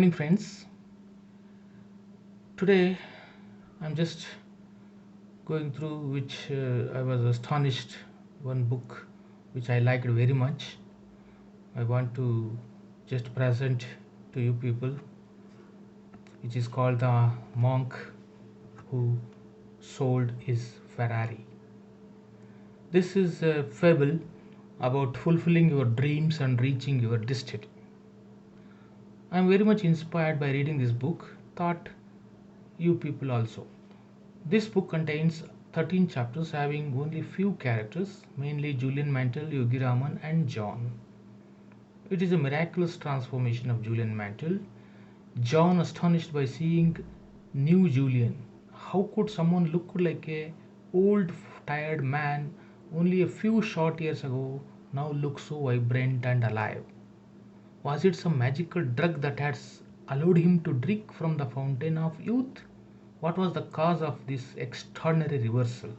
morning, friends. Today I'm just going through which I was astonished one book which I liked very much. I want to just present to you people, which is called The Monk Who Sold His Ferrari. This is a fable about fulfilling your dreams and reaching your destiny. I am very much inspired by reading this book, thought you people also. This book contains 13 chapters having only few characters, mainly Julian Mantle, Yogi Raman, and John. It is a miraculous transformation of Julian Mantle. John astonished by seeing new Julian. How could someone look like a old tired man only a few short years ago now look so vibrant and alive? Was it some magical drug that has allowed him to drink from the fountain of youth? What was the cause of this extraordinary reversal?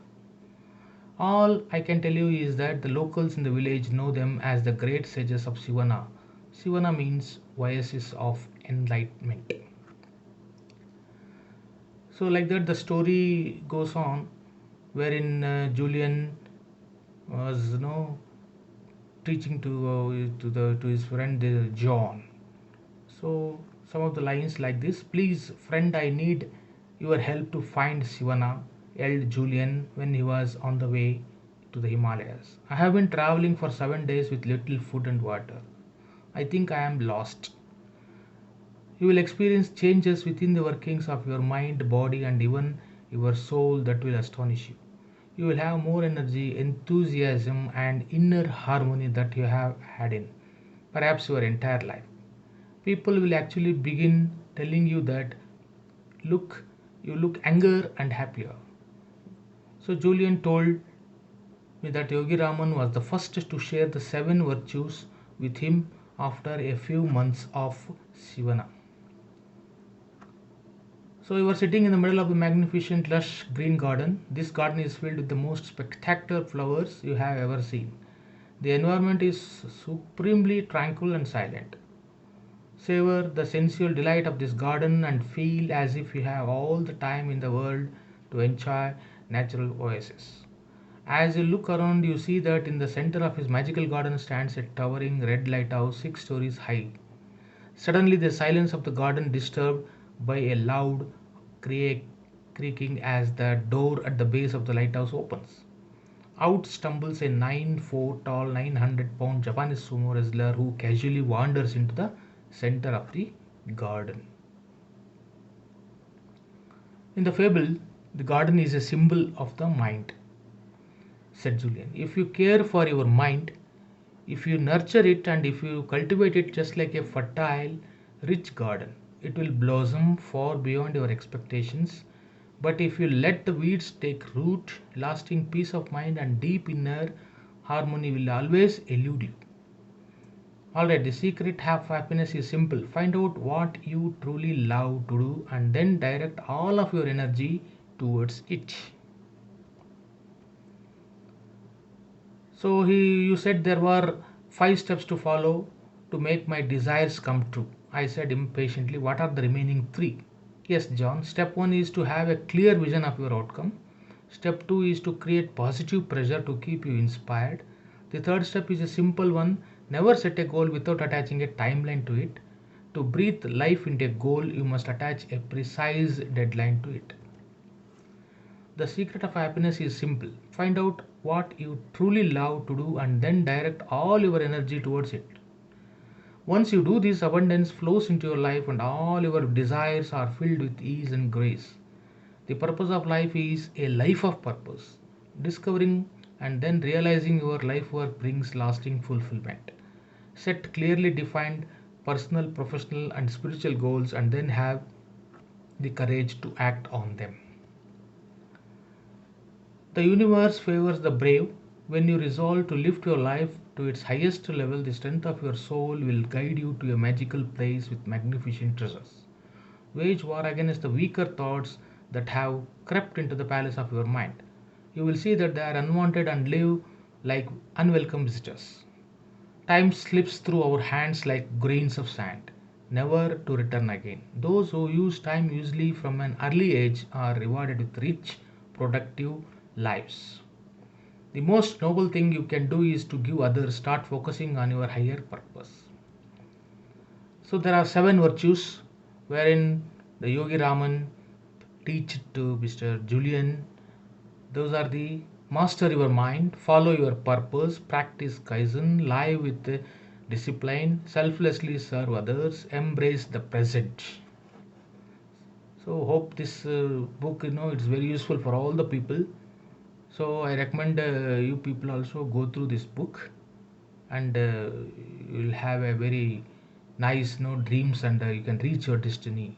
All I can tell you is that the locals in the village know them as the great sages of Sivana. Sivana means voices of enlightenment. So, like that, the story goes on, wherein Julian was, teaching to his friend John. So some of the lines like this: "Please, friend, I need your help to find Sivana," yelled Julian when he was on the way to the Himalayas. "I have been traveling for 7 days with little food and water. I think I am lost." You will experience changes within the workings of your mind, body, and even your soul that will astonish you. You will have more energy, enthusiasm, and inner harmony that you have had in perhaps your entire life. People will actually begin telling you that, look, you look younger and happier. So Julian told me that Yogi Raman was the first to share the seven virtues with him after a few months of Sivana. So we were sitting in the middle of a magnificent lush green garden. This garden is filled with the most spectacular flowers you have ever seen. The environment is supremely tranquil and silent. Savor the sensual delight of this garden and feel as if you have all the time in the world to enjoy natural oasis. As you look around, you see that in the center of his magical garden stands a towering red lighthouse 6 stories high. Suddenly, the silence of the garden disturbed by a loud creaking as the door at the base of the lighthouse opens. Out stumbles a 9 foot tall, 900-pound Japanese sumo wrestler who casually wanders into the center of the garden. In the fable, the garden is a symbol of the mind, said Julian. If you care for your mind, if you nurture it and if you cultivate it just like a fertile, rich garden, it will blossom far beyond your expectations. But if you let the weeds take root, lasting peace of mind and deep inner harmony will always elude you. Alright, the secret of happiness is simple. Find out what you truly love to do and then direct all of your energy towards it. So you said there were 5 steps to follow to make my desires come true. I said impatiently, what are the remaining three? Yes, John. Step 1 is to have a clear vision of your outcome. Step 2 is to create positive pressure to keep you inspired. The third step is a simple one: never set a goal without attaching a timeline to it. To breathe life into a goal, you must attach a precise deadline to it. The secret of happiness is simple. Find out what you truly love to do and then direct all your energy towards it. Once you do this, abundance flows into your life and all your desires are filled with ease and grace. The purpose of life is a life of purpose. Discovering and then realizing your life work brings lasting fulfillment. Set clearly defined personal, professional, and spiritual goals and then have the courage to act on them. The universe favors the brave. When you resolve to lift your life to its highest level, the strength of your soul will guide you to a magical place with magnificent treasures. Wage war against the weaker thoughts that have crept into the palace of your mind. You will see that they are unwanted and live like unwelcome visitors. Time slips through our hands like grains of sand. never to return again. Those who use time usually from an early age are rewarded with rich, productive lives. The most noble thing you can do is to give others, start focusing on your higher purpose. So there are seven virtues wherein the Yogi Raman teach it to Mr. Julian. Those are the master your mind, follow your purpose, practice kaizen, live with discipline, selflessly serve others, embrace the present. So hope this book, it's very useful for all the people. So I recommend you people also go through this book, and you'll have a very nice dreams, and you can reach your destiny.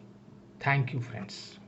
Thank you, friends.